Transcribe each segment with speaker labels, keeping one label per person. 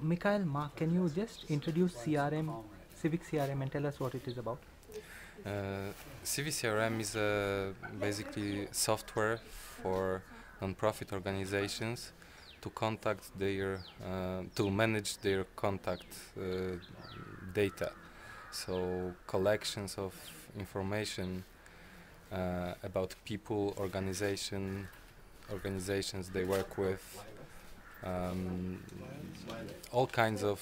Speaker 1: Michal Mach, can you just introduce CRM, CivicCRM, and tell us what it is about?
Speaker 2: Uh, CiviCRM is basically software for non-profit organizations to contact to manage their contact data. So collections of information about people, organizations they work with, um, all kinds of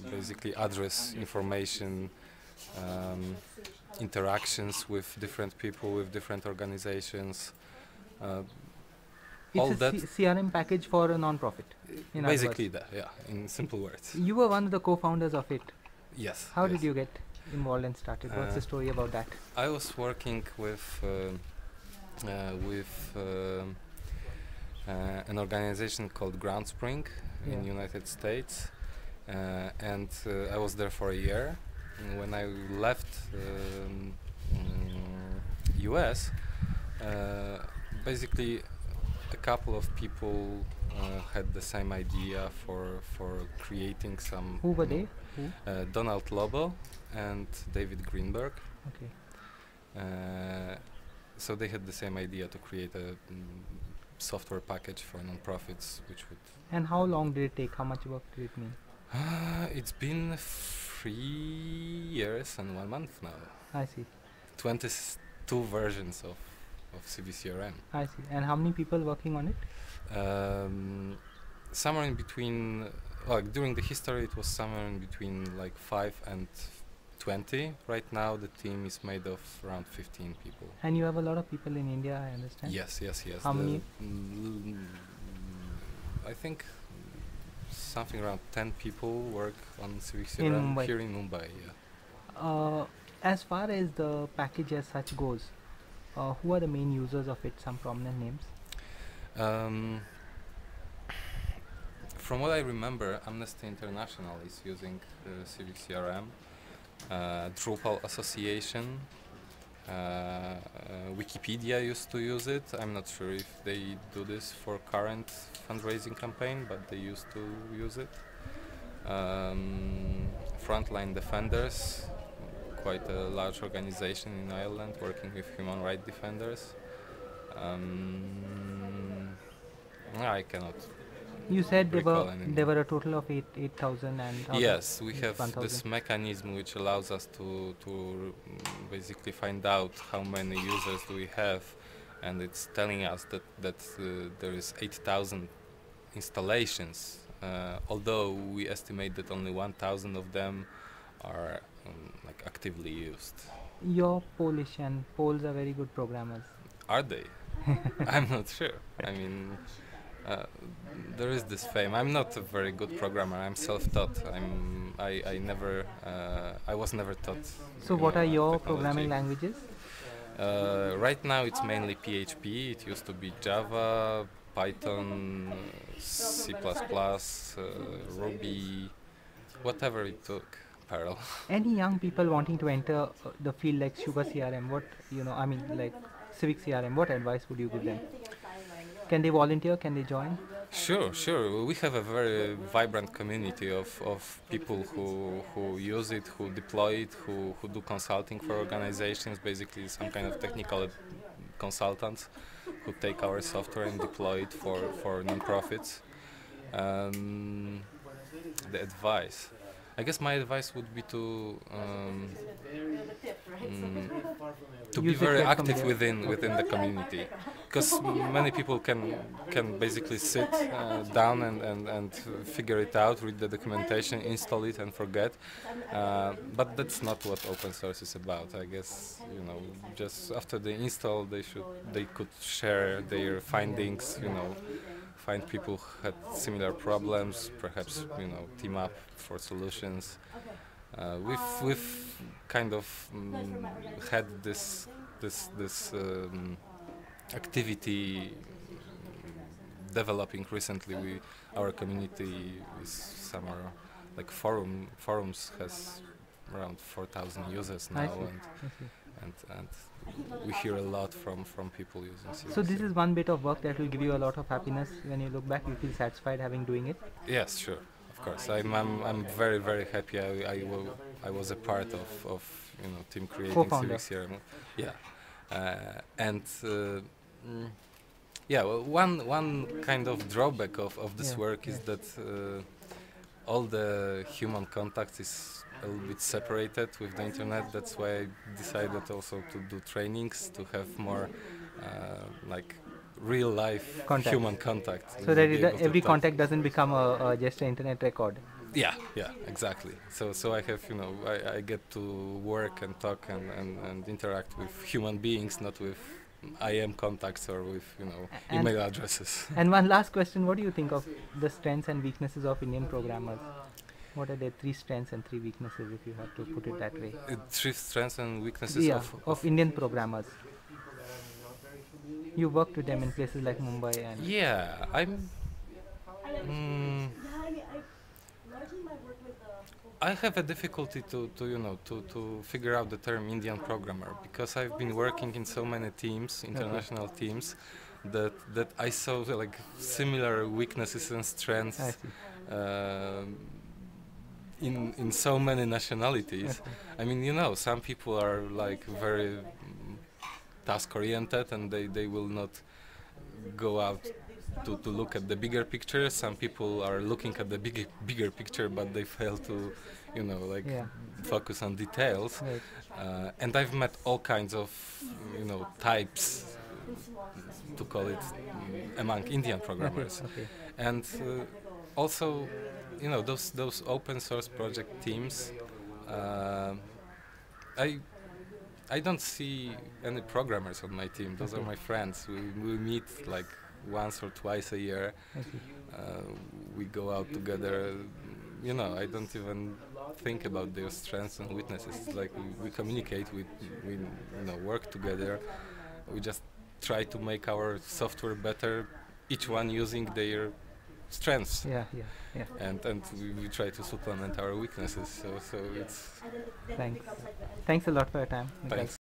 Speaker 2: basically address information, um, interactions with different people, with different organizations. Uh,
Speaker 1: It's
Speaker 2: all
Speaker 1: a
Speaker 2: that
Speaker 1: CRM package for a non-profit, in other words.
Speaker 2: basically that, yeah, in simple words.
Speaker 1: You were one of the co-founders of it.
Speaker 2: Yes.
Speaker 1: How
Speaker 2: yes.
Speaker 1: did you get involved and started? What's the story about that?
Speaker 2: I was working with an organization called Groundspring in United States, and I was there for a year. And when I left US, basically a couple of people had the same idea for creating some.
Speaker 1: Who were they? Who?
Speaker 2: Donald Lobo and David Greenberg.
Speaker 1: Okay.
Speaker 2: So they had the same idea to create a software package for nonprofits, which would.
Speaker 1: And how long did it take? How much work did it mean?
Speaker 2: It's been 3 years and 1 month now.
Speaker 1: I see.
Speaker 2: 22 versions of CiviCRM.
Speaker 1: I see. And how many people working on it?
Speaker 2: Somewhere in between. During the history, it was somewhere in between like 5 and 20. Right now, the team is made of around 15 people.
Speaker 1: And you have a lot of people in India, I understand.
Speaker 2: Yes.
Speaker 1: How many?
Speaker 2: I think something around 10 people work on CiviCRM here in Mumbai. Yeah.
Speaker 1: As far as the package as such goes, who are the main users of it? Some prominent names.
Speaker 2: From what I remember, Amnesty International is using CiviCRM, Drupal Association, Wikipedia used to use it. I'm not sure if they do this for current fundraising campaign, but they used to use it. Frontline Defenders, quite a large organization in Ireland working with human rights defenders. I cannot.
Speaker 1: You said there were a total of 8,000 and.
Speaker 2: Yes, we have this mechanism which allows us to basically find out how many users do we have, and it's telling us that there is 8,000 installations. Although we estimate that only 1,000 of them are like actively used.
Speaker 1: You're Polish, and Poles are very good programmers.
Speaker 2: Are they? I'm not sure. I mean. There is this fame. I'm not a very good programmer. I'm self-taught. I was never taught.
Speaker 1: So what are your programming languages?
Speaker 2: Right now it's mainly PHP. It used to be Java, Python, C++, Ruby, whatever it took. Perl.
Speaker 1: Any young people wanting to enter the field like CRM, like CivicCRM, what advice would you give them? Can they volunteer? Can they join?
Speaker 2: Sure. We have a very vibrant community of people who use it, who deploy it, who do consulting for organizations, basically some kind of technical consultants who take our software and deploy it for nonprofits. The advice. I guess my advice would be to be very active within the community, because many people can basically sit down and figure it out, read the documentation, install it, and forget. But that's not what open source is about. I guess just after the install, they could share their findings. Find people who had similar problems, perhaps team up for solutions. We've kind of had this activity developing recently. Our community is somewhere like forums has around 4,000 users now, and we hear a lot from people using CiviCRM.
Speaker 1: So this is one bit of work that will give you a lot of happiness when you look back. You feel satisfied having doing it.
Speaker 2: Yes, sure, of course. I'm very very happy. I was a part of team creating
Speaker 1: Co-founder.
Speaker 2: CiviCRM. Yeah, and. Yeah, well, one kind of drawback of this work is that all the human contact is a little bit separated with the internet. That's why I decided also to do trainings to have more like real life human contact.
Speaker 1: So that every contact doesn't become just an internet record.
Speaker 2: Yeah, exactly. So I have, I get to work and talk and interact with human beings, not with IM contacts or with email addresses.
Speaker 1: And one last question: what do you think of the strengths and weaknesses of Indian programmers? What are their 3 strengths and 3 weaknesses, if you have to put it that way?
Speaker 2: 3 strengths and weaknesses
Speaker 1: of Indian programmers. You worked with them in places like Mumbai and...
Speaker 2: Yeah, I have a difficulty to figure out the term Indian programmer, because I've been working in so many teams, international teams, that I saw like similar weaknesses and strengths in so many nationalities. I mean, some people are like very task oriented and they will not go out to look at the bigger picture. Some people are looking at the bigger picture, but they fail to focus on details. And I've met all kinds of types, to call it, among Indian programmers. And also those open source project teams, I don't see any programmers on my team. Those are my friends. We meet like once or twice a year. We go out together. I don't even think about their strengths and weaknesses. Like we communicate, we work together. We just try to make our software better, each one using their strengths. And we try to supplement our weaknesses. So it's...
Speaker 1: Thanks a lot for your time.
Speaker 2: Thanks.